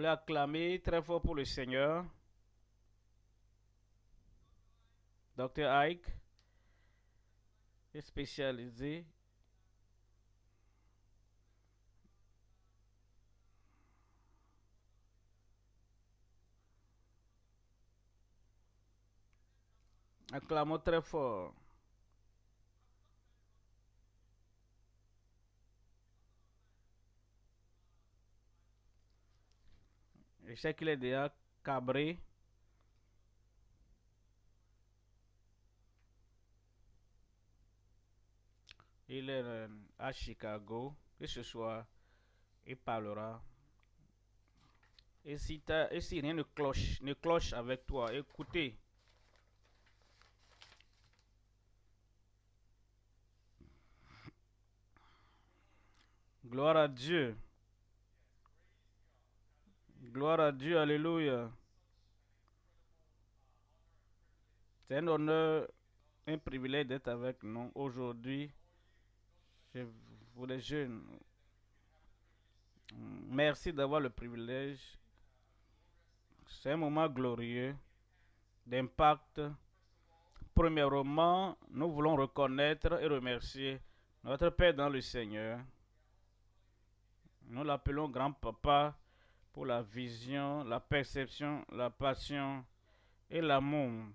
voulez acclamer très fort pour le Seigneur. Docteur Ike est spécialisé. Acclamons très fort. Je sais qu'il est déjà cabré. Il est à Chicago. Et ce soir, il parlera. Et si rien ne cloche avec toi, écoutez. Gloire à Dieu. Gloire à Dieu. Alléluia. C'est un honneur, un privilège d'être avec nous aujourd'hui. Pour les jeunes, merci d'avoir le privilège. C'est un moment glorieux d'impact. Premièrement, nous voulons reconnaître et remercier notre Père dans le Seigneur. Nous l'appelons grand-papa pour la vision, la perception, la passion et l'amour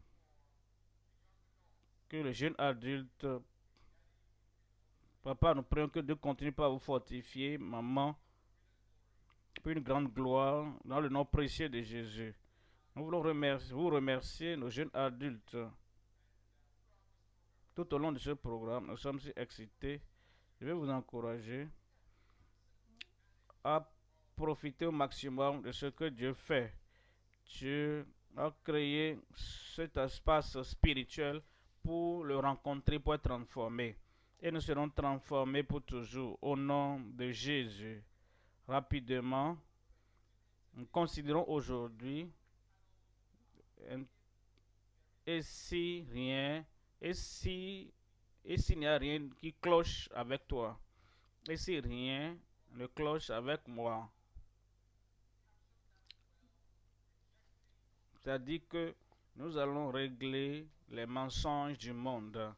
que le jeune adulte, papa, nous prions que Dieu continue par vous fortifier, maman, pour une grande gloire dans le nom précieux de Jésus. Nous voulons vous remercier, nos jeunes adultes. Tout au long de ce programme, nous sommes si excités. Je vais vous encourager à profiter au maximum de ce que Dieu fait. Dieu a créé cet espace spirituel pour le rencontrer, pour être transformé. Et nous serons transformés pour toujours au nom de Jésus. Rapidement, nous considérons aujourd'hui et si rien, et si, et s'il n'y a rien qui cloche avec toi, et si rien ne cloche avec moi, c'est-à-dire que nous allons régler les mensonges du monde.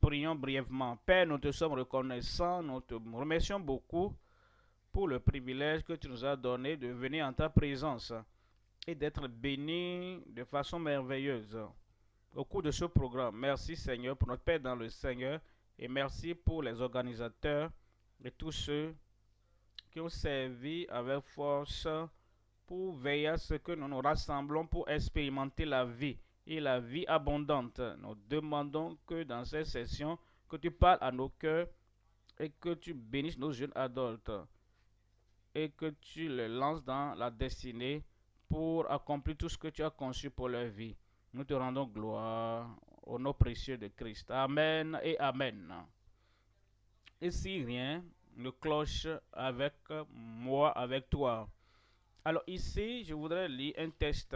Prions brièvement. Père, nous te sommes reconnaissants, nous te remercions beaucoup pour le privilège que tu nous as donné de venir en ta présence et d'être bénis de façon merveilleuse au cours de ce programme. Merci Seigneur pour notre Père dans le Seigneur et merci pour les organisateurs et tous ceux qui ont servi avec force pour veiller à ce que nous nous rassemblons pour expérimenter la vie et la vie abondante. Nous demandons que dans cette session, que tu parles à nos cœurs et que tu bénisses nos jeunes adultes et que tu les lances dans la destinée pour accomplir tout ce que tu as conçu pour leur vie. Nous te rendons gloire au nom précieux de Christ. Amen et Amen. Et si rien ne cloche avec moi, avec toi. Alors ici, je voudrais lire un texte.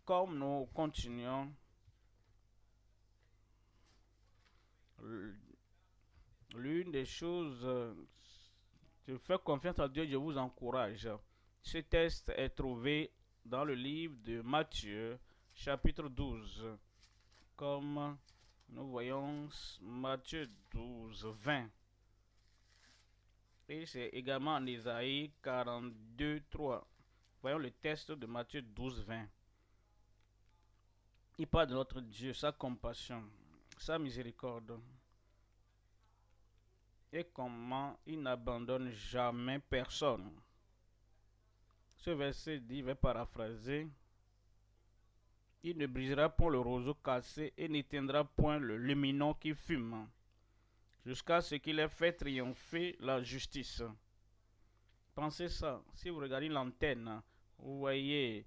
Comme nous continuons, l'une des choses, je fais confiance à Dieu, je vous encourage. Ce texte est trouvé dans le livre de Matthieu, chapitre 12. Comme nous voyons Matthieu 12, 20. Et c'est également en Isaïe 42, 3. Voyons le texte de Matthieu 12, 20. Il parle de notre Dieu, sa compassion, sa miséricorde. Et comment il n'abandonne jamais personne. Ce verset dit, je vais paraphraser, il ne brisera point le roseau cassé et n'éteindra point le lumineux qui fume, jusqu'à ce qu'il ait fait triompher la justice. Pensez ça, si vous regardez l'antenne, vous voyez,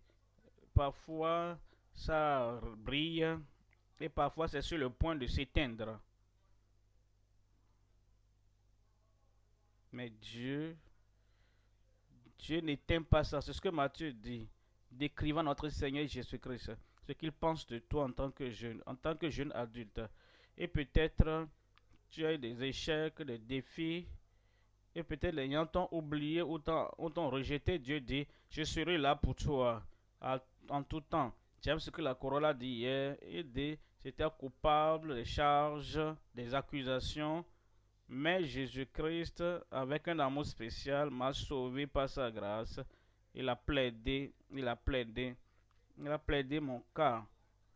parfois ça brille et parfois c'est sur le point de s'éteindre. Mais Dieu n'éteint pas ça. C'est ce que Matthieu dit, décrivant notre Seigneur Jésus-Christ, ce qu'il pense de toi en tant que jeune adulte. Et peut-être tu as eu des échecs, des défis, Et peut-être les gens t'ont oublié ou t'ont rejeté. Dieu dit, je serai là pour toi en tout temps. J'aime ce que la Corolla a dit hier. Il dit, j'étais coupable des charges, des accusations. Mais Jésus-Christ, avec un amour spécial, m'a sauvé par sa grâce. Il a plaidé, il a plaidé, il a plaidé mon cas.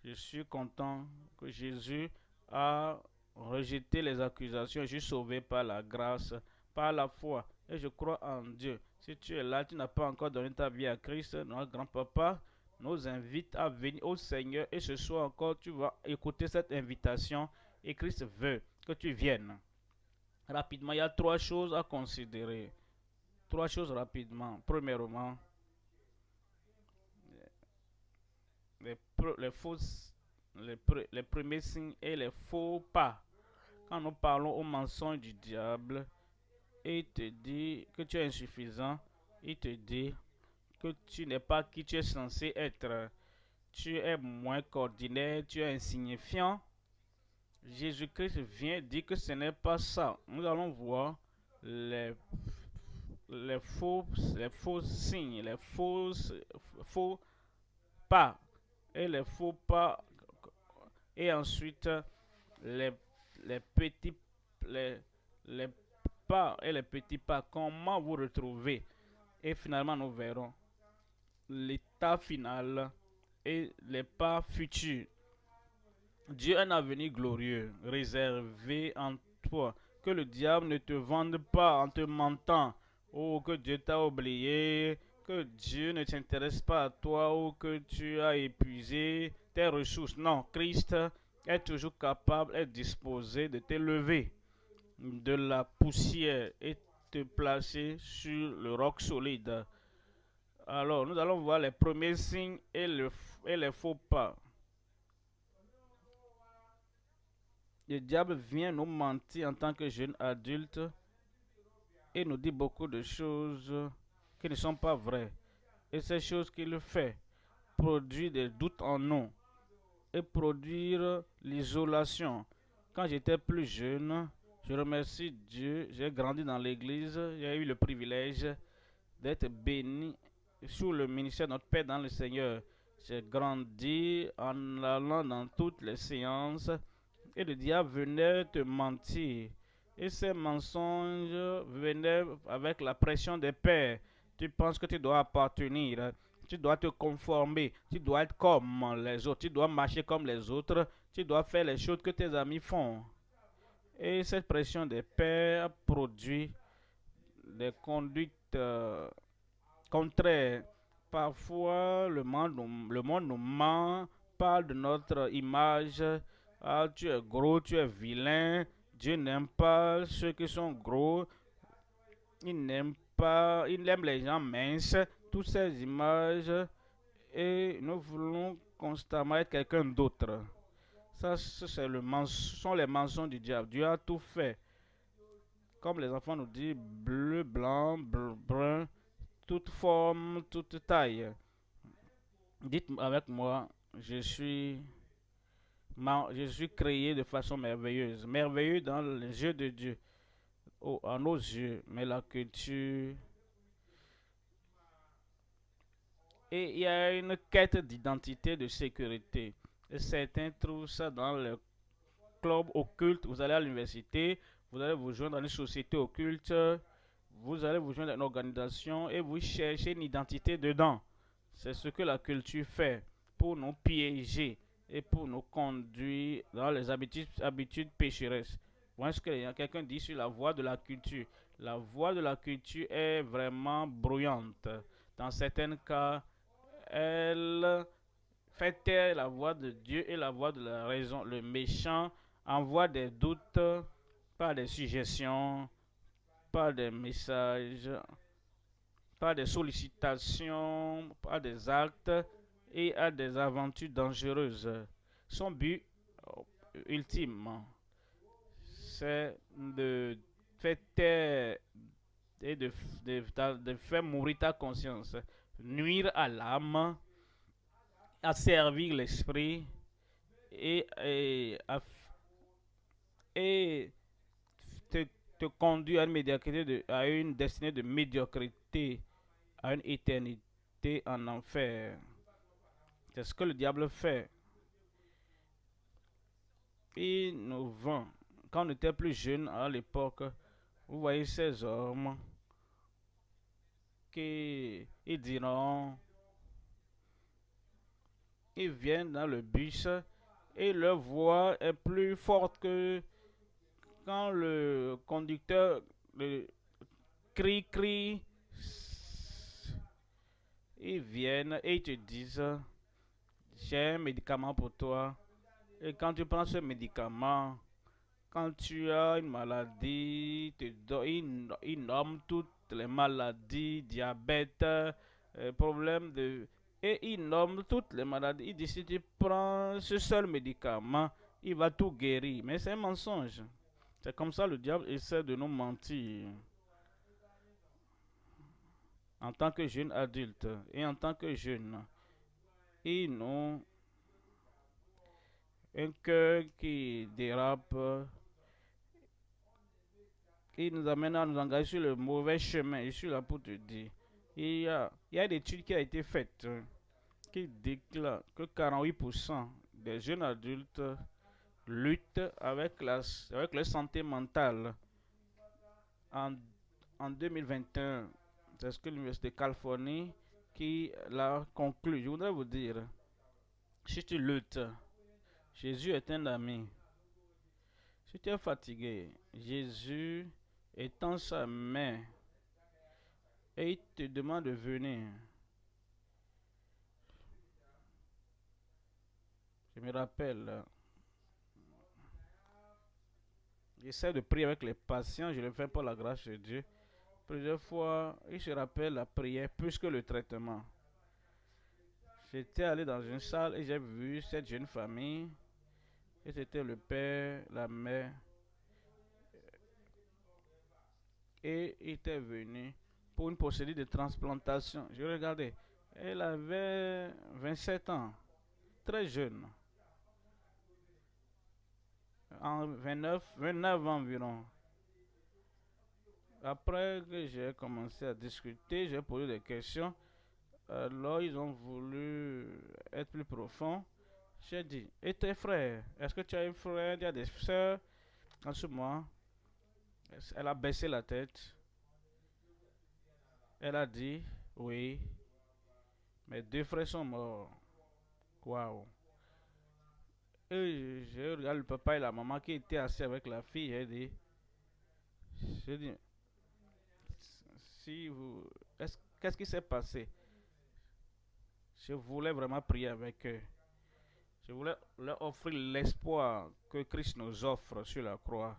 Je suis content que Jésus a rejeté les accusations. Je suis sauvé par la grâce, par la foi. Et je crois en Dieu. Si tu es là, tu n'as pas encore donné ta vie à Christ, notre grand-papa nous invite à venir au Seigneur. Et ce soir encore, tu vas écouter cette invitation. Et Christ veut que tu viennes. Rapidement, il y a trois choses à considérer. Trois choses rapidement. Premièrement, les faux, les premiers signes et les faux pas. Quand nous parlons au mensonge du diable, il te dit que tu es insuffisant. Il te dit que tu n'es pas qui tu es censé être. Tu es moins qu'ordinaire, tu es insignifiant. Jésus-Christ vient dire que ce n'est pas ça. Nous allons voir les, les faux signes, les faux pas et les faux pas. Et ensuite, les, les petits les, les pas et les petits pas, comment vous retrouvez. Et finalement, nous verrons l'état final et les pas futurs. Dieu a un avenir glorieux réservé en toi. Que le diable ne te vende pas en te mentant. Ou que Dieu t'a oublié. Que Dieu ne s'intéresse pas à toi ou que tu as épuisé tes ressources. Non, Christ est toujours capable et disposé de t'élever de la poussière et te placer sur le roc solide. Alors, nous allons voir les premiers signes et les faux pas. Le diable vient nous mentir en tant que jeune adulte et nous dit beaucoup de choses qui ne sont pas vraies. Et ces choses qu'il fait produisent des doutes en nous et produire l'isolation. Quand j'étais plus jeune, je remercie Dieu, j'ai grandi dans l'église, j'ai eu le privilège d'être béni sous le ministère de notre Père dans le Seigneur. J'ai grandi en allant dans toutes les séances et le diable venait te mentir. Et ces mensonges venaient avec la pression des pères. Tu penses que tu dois appartenir, tu dois te conformer, tu dois être comme les autres, tu dois marcher comme les autres, tu dois faire les choses que tes amis font. Et cette pression des pères produit des conduites contraires. Parfois, le monde nous ment, parle de notre image. Ah, tu es gros, tu es vilain. Dieu n'aime pas ceux qui sont gros. Il n'aime pas, il aime les gens minces. Toutes ces images. Et nous voulons constamment être quelqu'un d'autre. Ça, ce sont les mensonges du diable. Dieu a tout fait. Comme les enfants nous disent, bleu, blanc, brun, toute forme, toute taille. Dites avec moi, je suis créé de façon merveilleuse. Merveilleux dans les yeux de Dieu, à nos yeux, mais la culture. Et il y a une quête d'identité, de sécurité. Et certains trouvent ça dans le club occulte. Vous allez à l'université, vous allez vous joindre dans une société occulte, vous allez vous joindre dans une organisation et vous cherchez une identité dedans. C'est ce que la culture fait pour nous piéger et pour nous conduire dans les habitudes pécheresses. Voilà ce que quelqu'un dit sur la voie de la culture. La voie de la culture est vraiment bruyante. Dans certains cas, elle fait taire la voix de Dieu et la voix de la raison. Le méchant envoie des doutes par des suggestions, par des messages, par des sollicitations, par des actes et à des aventures dangereuses. Son but ultime, c'est de faire taire et de faire mourir ta conscience, nuire à l'âme, asservir l'esprit et te te conduit à une médiocrité, à une destinée de médiocrité, à une éternité en enfer. C'est ce que le diable fait. Il nous vend. Quand on était plus jeune à l'époque, vous voyez ces hommes qui ils diront, ils viennent dans le bus et leur voix est plus forte que quand le conducteur crie, ils viennent et ils te disent, j'ai un médicament pour toi. Et quand tu prends ce médicament, quand tu as une maladie, ils nomment toutes les maladies, diabète, problème de... Et ils nomment toutes les maladies. Ils disent si tu prends ce seul médicament, il va tout guérir. Mais c'est un mensonge. C'est comme ça le diable essaie de nous mentir. En tant que jeune adulte et en tant que jeune, ils ont un cœur qui dérape, qui nous amène à nous engager sur le mauvais chemin. Je suis là pour te dire. Il y a une étude qui a été faite qui déclare que 48% des jeunes adultes luttent avec leur santé mentale. En, en 2021, c'est ce que l'Université de Californie qui l'a conclu. Je voudrais vous dire, si tu luttes, Jésus est un ami. Si tu es fatigué, Jésus étend sa main et il te demande de venir. Je me rappelle, j'essaie de prier avec les patients, je le fais pour la grâce de Dieu. Plusieurs fois, il se rappelle la prière plus que le traitement. J'étais allé dans une salle et j'ai vu cette jeune famille. Et c'était le père, la mère. Et il était venu pour une procédure de transplantation. Je regardais. Elle avait 27 ans. Très jeune. En 29 environ. Après que j'ai commencé à discuter, j'ai posé des questions. Alors ils ont voulu être plus profonds. J'ai dit, et tes frères? Est-ce que tu as un frère? Tu as des soeurs? En ce moment, elle a baissé la tête. Elle a dit, oui, mes deux frères sont morts. Waouh. Et je regarde le papa et la maman qui étaient assis avec la fille. J'ai dit, si vous, qu'est-ce qui s'est passé? Je voulais vraiment prier avec eux. Je voulais leur offrir l'espoir que Christ nous offre sur la croix.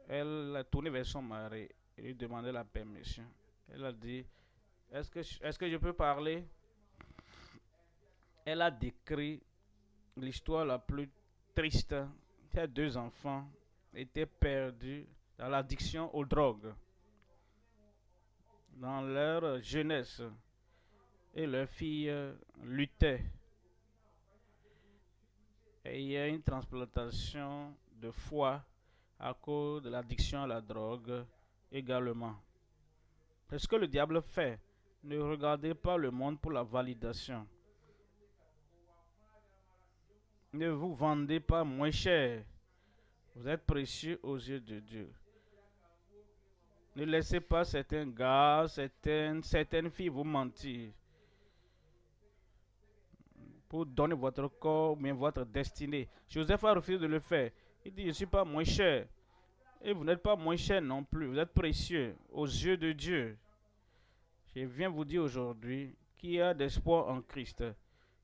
Elle a tourné vers son mari et lui demandait la permission. Elle a dit, est-ce que je peux parler? Elle a décrit l'histoire la plus triste. Ses deux enfants étaient perdus dans l'addiction aux drogues, dans leur jeunesse. Et leur fille luttait. Et il y a une transplantation de foie à cause de l'addiction à la drogue également. C'est ce que le diable fait. Ne regardez pas le monde pour la validation. Ne vous vendez pas moins cher. Vous êtes précieux aux yeux de Dieu. Ne laissez pas certains gars, certaines filles vous mentir pour donner votre corps, mais votre destinée. Joseph a refusé de le faire. Il dit, je ne suis pas moins cher. Et vous n'êtes pas moins cher non plus. Vous êtes précieux aux yeux de Dieu. Je viens vous dire aujourd'hui qu'il y a d'espoir en Christ.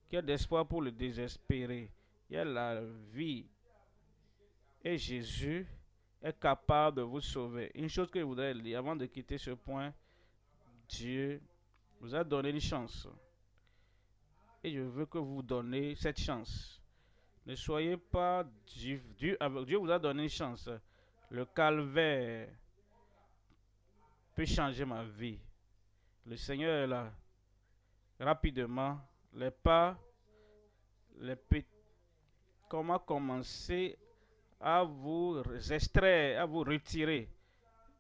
Qu'il y a d'espoir pour le désespéré. Il y a la vie. Et Jésus est capable de vous sauver. Une chose que je voudrais dire avant de quitter ce point, Dieu vous a donné une chance. Et je veux que vous donnez cette chance. Ne soyez pas Dieu vous a donné une chance. Le calvaire peut changer ma vie. Le Seigneur est là. Rapidement, les pas, comment commencer à vous extraire, à vous retirer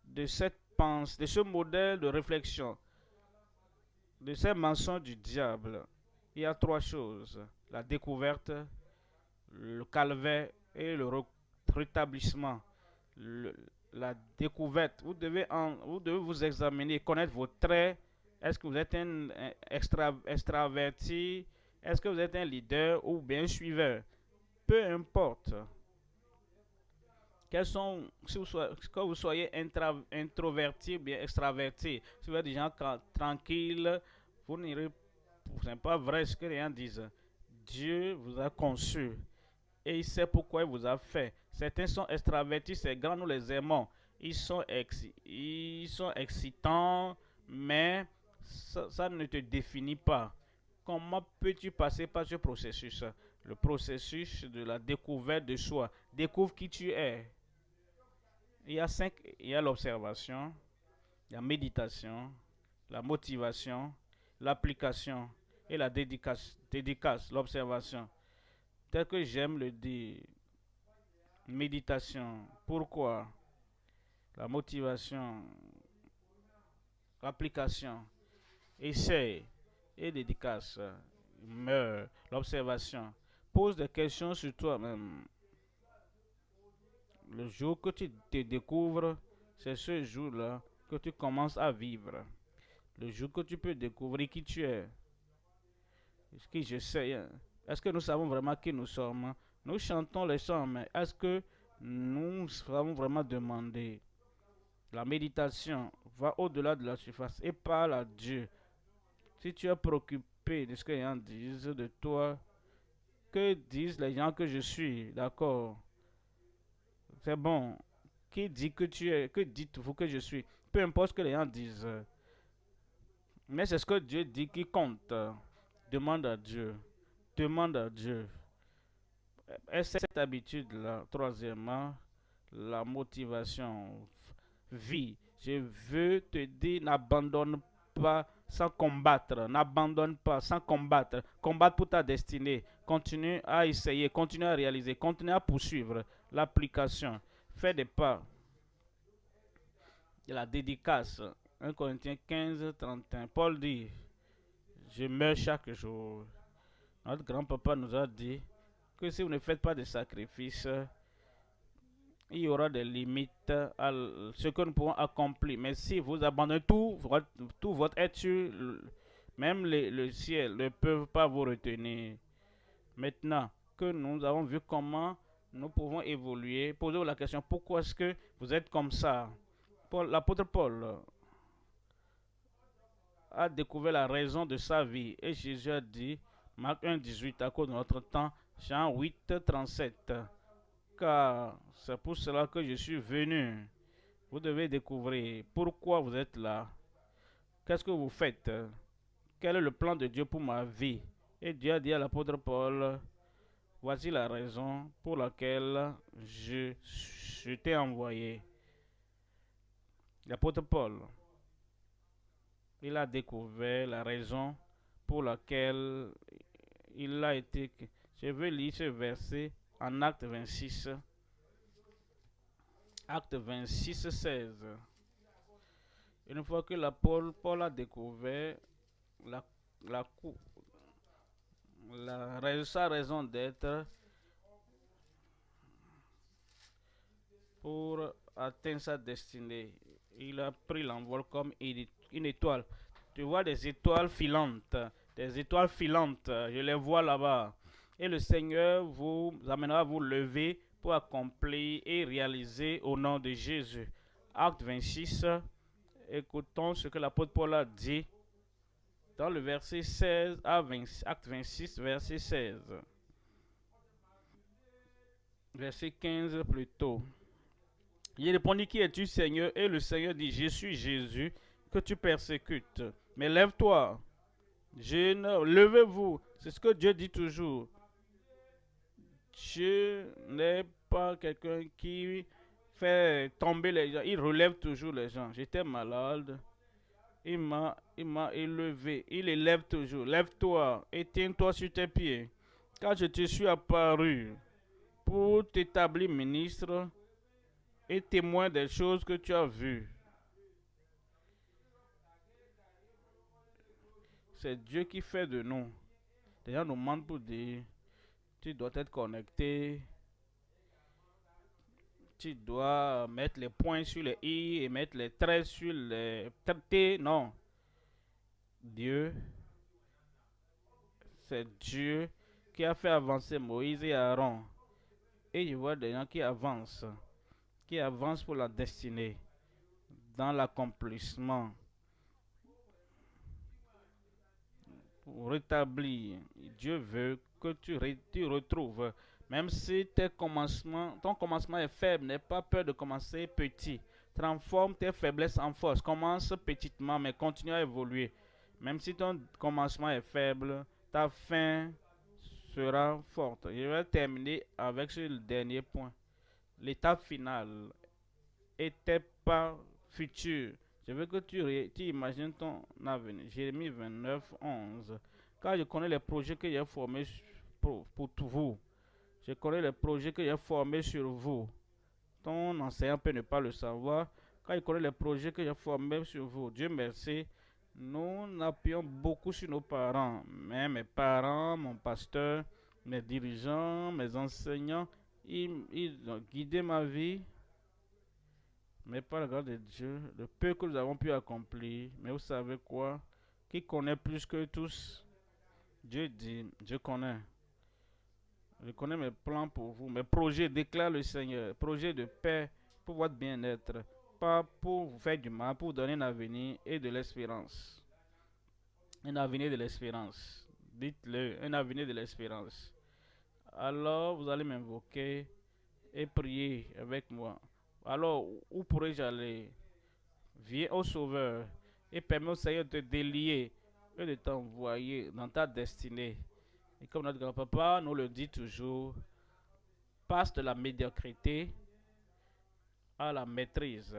de cette pensée, de ce modèle de réflexion, de ces mensonges du diable. Il y a trois choses: la découverte, le calvaire et le rétablissement. Le- la découverte, vous devez vous examiner, connaître vos traits. Est-ce que vous êtes un extraverti? Est-ce que vous êtes un leader ou bien un suiveur? Peu importe. Que vous soyez introverti ou bien extraverti, si vous êtes des gens tranquilles, vous n'irez. Ce n'est pas vrai ce que les gens disent. Dieu vous a conçu et il sait pourquoi il vous a fait. Certains sont extravertis, c'est grand, nous les aimons. Ils sont excitants, mais ça ne te définit pas. Comment peux-tu passer par ce processus? Le processus de la découverte de soi. Découvre qui tu es. Il y a l'observation, la méditation, la motivation, l'application et la dédicace, l'observation. Tel que j'aime le dire, méditation. Pourquoi? La motivation, l'application, essai et dédicace. Meurs, l'observation. Pose des questions sur toi-même. Le jour que tu te découvres, c'est ce jour-là que tu commences à vivre. Le jour que tu peux découvrir qui tu es, ce que je sais, est-ce que nous savons vraiment qui nous sommes? Nous chantons les chants, mais est-ce que nous savons vraiment demander? La méditation va au-delà de la surface et parle à Dieu. Si tu es préoccupé de ce que les gens disent de toi, que disent les gens que je suis, d'accord? C'est bon. Qui dit que tu es? Que dites-vous que je suis? Peu importe ce que les gens disent. Mais c'est ce que Dieu dit qui compte. Demande à Dieu. Demande à Dieu. Et cette habitude-là, troisièmement, la motivation. Vie. Je veux te dire, n'abandonne pas sans combattre. N'abandonne pas sans combattre. Combattre pour ta destinée. Continue à essayer, continue à réaliser, continue à poursuivre l'application. Fais des pas. De la dédicace. 1 Corinthiens 15, 31. Paul dit, je meurs chaque jour. Notre grand-papa nous a dit que si vous ne faites pas de sacrifices, il y aura des limites à ce que nous pouvons accomplir. Mais si vous abandonnez tout votre être, même le ciel ne peut pas vous retenir. Maintenant que nous avons vu comment nous pouvons évoluer, posez-vous la question, pourquoi est-ce que vous êtes comme ça? L'apôtre Paul a découvert la raison de sa vie. Et Jésus a dit, Marc 1,18, à cause de notre temps, Jean 8,37. Car c'est pour cela que je suis venu. Vous devez découvrir pourquoi vous êtes là. Qu'est-ce que vous faites? Quel est le plan de Dieu pour ma vie? Et Dieu a dit à l'apôtre Paul, voici la raison pour laquelle je t'ai envoyé. L'apôtre Paul, il a découvert la raison pour laquelle il a été. Je veux lire ce verset en Acte 26. Acte 26, 16. Une fois que Paul a découvert la, la, sa raison d'être pour atteindre sa destinée, il a pris l'envol comme une étoile. Tu vois des étoiles filantes, je les vois là-bas. Et le Seigneur vous amènera à vous lever pour accomplir et réaliser au nom de Jésus. Acte 26, écoutons ce que l'apôtre Paul a dit dans le verset 16 à 20, acte 26, verset 16. Verset 15 plutôt. Il répondit, qui es-tu, Seigneur? Et le Seigneur dit, je suis Jésus que tu persécutes. Mais lève-toi. Levez-vous. C'est ce que Dieu dit toujours. Dieu n'est pas quelqu'un qui fait tomber les gens. Il relève toujours les gens. J'étais malade. Il m'a élevé. Il élève toujours. Lève-toi et tiens-toi sur tes pieds. Car je te suis apparu pour t'établir ministre et témoin des choses que tu as vues. C'est Dieu qui fait de nous. Les gens nous demandent pour dire, tu dois être connecté, tu dois mettre les points sur les i et mettre les traits sur les t. Non. Dieu, c'est Dieu qui a fait avancer Moïse et Aaron. Et je vois des gens qui avancent pour la destinée, dans l'accomplissement, pour rétablir. Dieu veut que tu retrouves, même si ton commencement est faible, n'aie pas peur de commencer petit. Transforme tes faiblesses en force. Commence petitement, mais continue à évoluer. Même si ton commencement est faible, ta fin sera forte. Je vais terminer avec ce dernier point. L'étape finale était pas futur. Je veux que tu imagines ton avenir. Jérémie 29, 11. Car je connais les projets que j'ai formés pour vous. Je connais les projets que j'ai formés sur vous. Ton enseignant peut ne pas le savoir. Car il connaît les projets que j'ai formés sur vous. Dieu merci. Nous appuyons beaucoup sur nos parents. Mais mes parents, mon pasteur, mes dirigeants, mes enseignants, ils ont guidé ma vie. Mais par la grâce de Dieu, le peu que nous avons pu accomplir, mais vous savez quoi? Qui connaît plus que tous? Dieu dit, je connais. Je connais mes plans pour vous, mes projets, déclare le Seigneur. Projets de paix pour votre bien-être. Pas pour vous faire du mal, pour vous donner un avenir et de l'espérance. Un avenir de l'espérance. Dites-le, un avenir de l'espérance. Alors, vous allez m'invoquer et prier avec moi. Alors, où pourrais-je aller? Viens au Sauveur et permets au Seigneur de te délier et de t'envoyer dans ta destinée. Et comme notre grand-papa nous le dit toujours, passe de la médiocrité à la maîtrise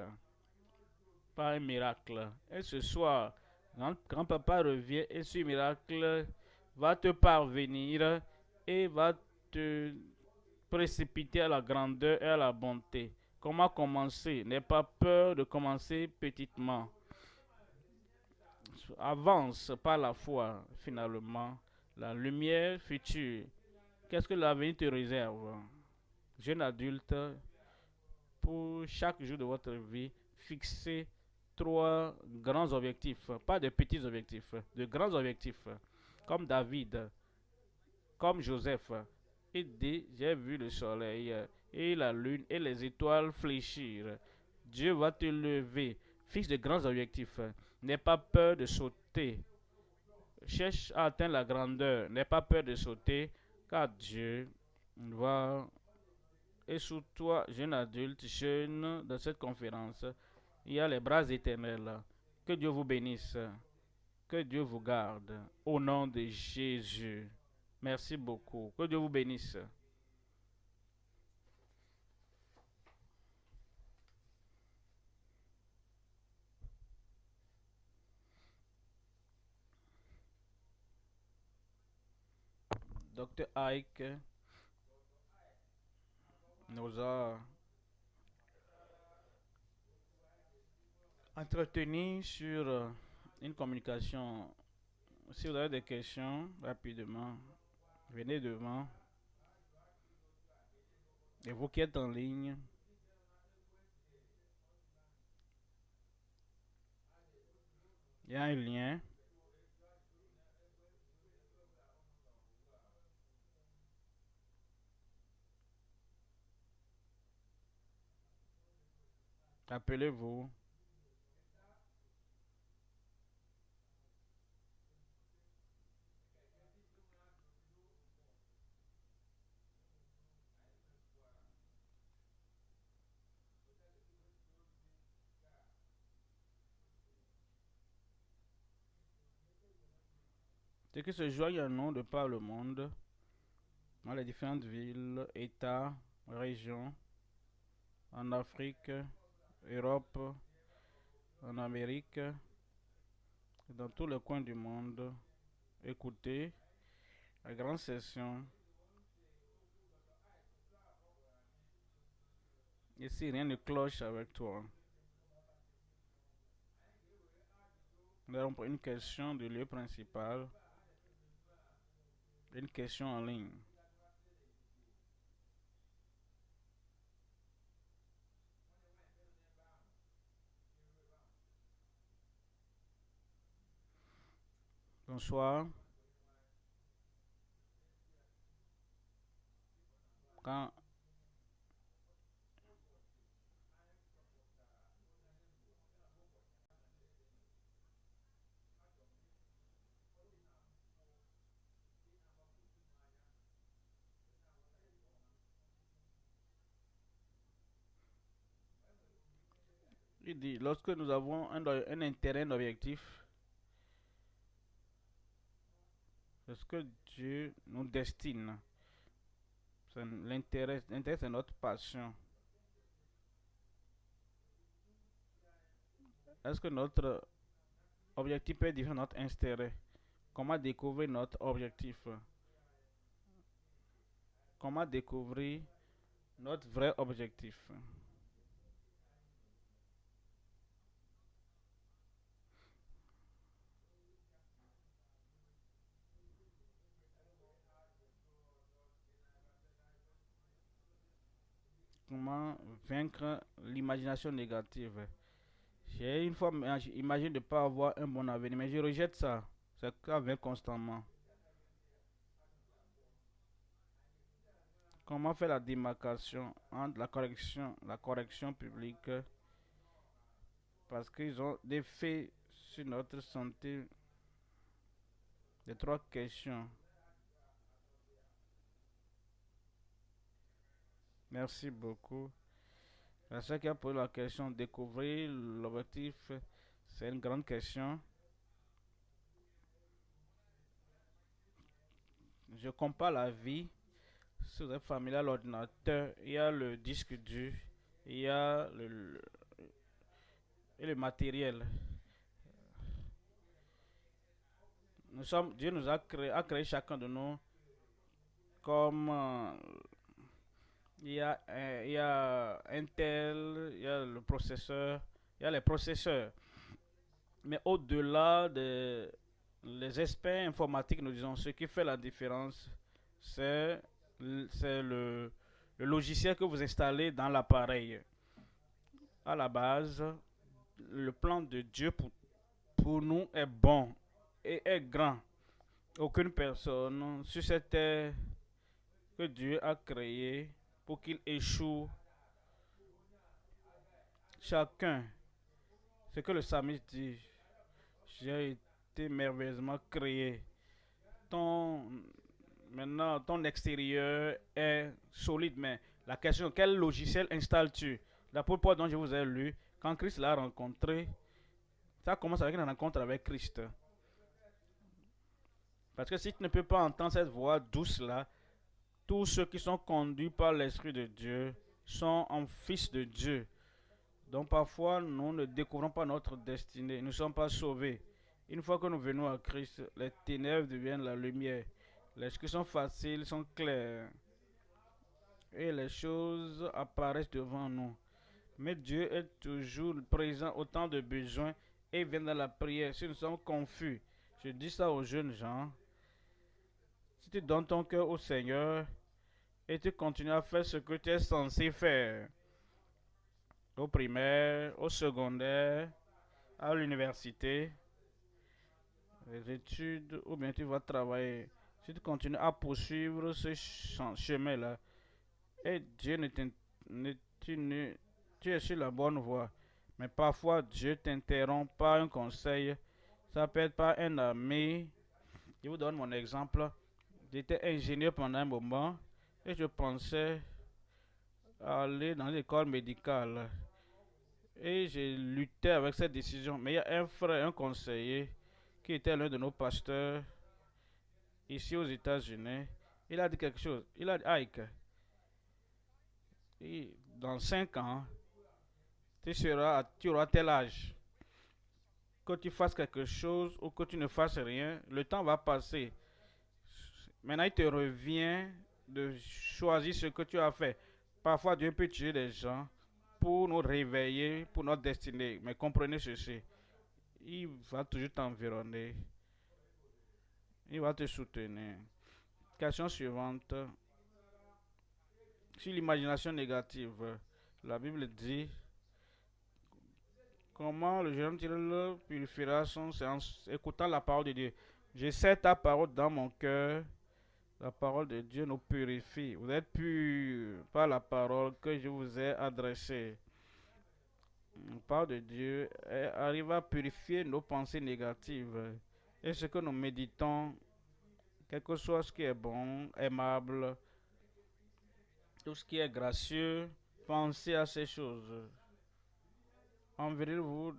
par un miracle. Et ce soir, grand-papa revient et ce miracle va te parvenir et va te précipiter à la grandeur et à la bonté. Comment commencer? N'aie pas peur de commencer petitement. Avance par la foi, finalement. La lumière future. Qu'est-ce que l'avenir te réserve? Jeune adulte, pour chaque jour de votre vie, fixez 3 grands objectifs. Pas de petits objectifs, de grands objectifs. Comme David, comme Joseph. Il dit, j'ai vu le soleil et la lune et les étoiles fléchir. Dieu va te lever. Fixe de grands objectifs. N'aie pas peur de sauter. Cherche à atteindre la grandeur. N'aie pas peur de sauter, car Dieu va... Et sous toi, jeune adulte, jeune, dans cette conférence, il y a les bras éternels. Que Dieu vous bénisse. Que Dieu vous garde. Au nom de Jésus. Merci beaucoup. Que Dieu vous bénisse. Docteur Ike nous a entretenu sur une communication. Si vous avez des questions, rapidement, venez devant. Et vous qui êtes en ligne, il y a un lien. Appelez-vous. Ceux qui se joignent à nous de par le monde, dans les différentes villes, États, régions, en Afrique, Europe, en Amérique, dans tous les coins du monde. Écoutez la grande session Et si rien ne cloche avec toi, nous allons prendre une question du lieu principal, une question en ligne. Bonsoir. Quand il dit, lorsque nous avons un intérêt, un objectif, c'est ce que Dieu nous destine. L'intérêt, c'est notre passion. Est-ce que notre objectif est différent de notre intérêt? Comment découvrir notre objectif? Comment découvrir notre vrai objectif? Comment vaincre l'imagination négative? J'ai une fois imaginé de ne pas avoir un bon avenir, mais je rejette ça. C'est ça vient constamment. Comment faire la démarcation entre la correction publique, parce qu'ils ont des faits sur notre santé? Les trois questions. Merci beaucoup. La seule qui a posé la question, découvrir l'objectif, c'est une grande question. Je compare la vie. Si vous êtes familier à l'ordinateur, il y a le disque dur, il y a et le matériel. Dieu nous a créé chacun de nous comme il y a Intel, il y a le processeur, il y a les processeurs. Mais au-delà des les experts informatiques, nous disons, ce qui fait la différence, c'est le logiciel que vous installez dans l'appareil. À la base, le plan de Dieu pour nous est bon et est grand. Aucune personne sur cette terre que Dieu a créée pour qu'il échoue. Chacun, ce que le psalmiste dit, j'ai été merveilleusement créé. Ton, maintenant, ton extérieur est solide, mais la question, quel logiciel installes-tu? L'apôtre Paul dont je vous ai lu, quand Christ l'a rencontré, ça commence avec une rencontre avec Christ. Parce que si tu ne peux pas entendre cette voix douce-là, tous ceux qui sont conduits par l'Esprit de Dieu sont en fils de Dieu. Donc parfois, nous ne découvrons pas notre destinée. Nous ne sommes pas sauvés. Une fois que nous venons à Christ, les ténèbres deviennent la lumière. Les choses sont faciles, sont claires. Et les choses apparaissent devant nous. Mais Dieu est toujours présent au temps de besoin et vient dans la prière. Si nous sommes confus, je dis ça aux jeunes gens. Si tu donnes ton cœur au Seigneur et tu continues à faire ce que tu es censé faire, au primaire, au secondaire, à l'université, les études, ou bien tu vas travailler. Si tu continues à poursuivre ce chemin-là, et Dieu tu es sur la bonne voie. Mais parfois, Dieu t'interrompt par un conseil. Ça peut être par un ami. Je vous donne mon exemple. J'étais ingénieur pendant un moment et je pensais aller dans l'école médicale. Et j'ai lutté avec cette décision. Mais il y a un frère, un conseiller, qui était l'un de nos pasteurs ici aux États-Unis. Il a dit quelque chose. Il a dit, Ike, dans 5 ans, tu auras tel âge. Que tu fasses quelque chose ou que tu ne fasses rien, le temps va passer. Maintenant, il te revient de choisir ce que tu as fait. Parfois, Dieu peut tuer des gens pour nous réveiller, pour notre destinée. Mais comprenez ceci, il va toujours t'environner, il va te soutenir. Question suivante. Sur l'imagination négative, la Bible dit comment le jeune homme purifiera son séance écoutant la parole de Dieu. Je sais ta parole dans mon cœur. La parole de Dieu nous purifie. Vous êtes purs par la parole que je vous ai adressée. La parole de Dieu arrive à purifier nos pensées négatives. Et ce que nous méditons, quel que soit ce qui est bon, aimable, tout ce qui est gracieux, pensez à ces choses. Enverrez-vous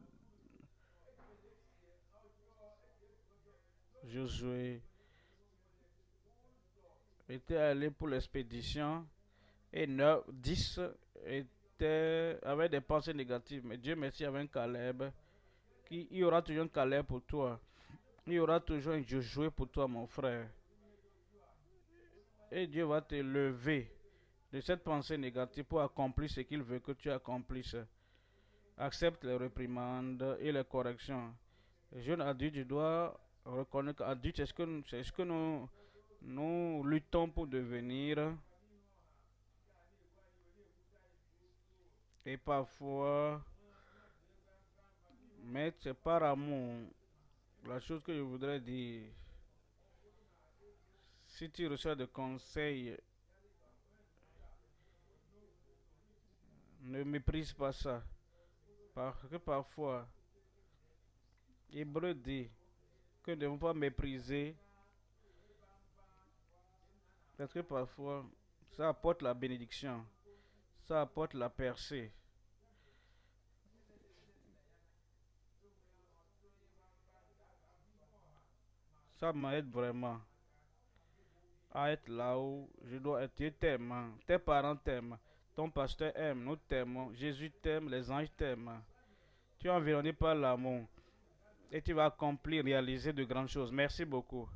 Josué était allé pour l'expédition et 9, 10 avaient des pensées négatives. Mais Dieu merci avec un Caleb. Il y aura toujours un Caleb pour toi. Il y aura toujours un Josué pour toi, mon frère. Et Dieu va te lever de cette pensée négative pour accomplir ce qu'il veut que tu accomplisses. Accepte les réprimandes et les corrections. Les jeunes adultes, tu dois reconnaître qu'adulte, c'est ce que nous luttons pour devenir. Et parfois, mais c'est par amour. La chose que je voudrais dire, si tu reçois des conseils, ne méprise pas ça. Parce que parfois, Hébreu dit que nous ne devons pas mépriser. Parce que parfois, ça apporte la bénédiction. Ça apporte la percée. Ça m'aide vraiment à être là où je dois être. Tu t'aimes, tes parents t'aiment, ton pasteur aime, nous t'aimons, Jésus t'aime, les anges t'aiment. Tu es environné par l'amour et tu vas accomplir, réaliser de grandes choses. Merci beaucoup.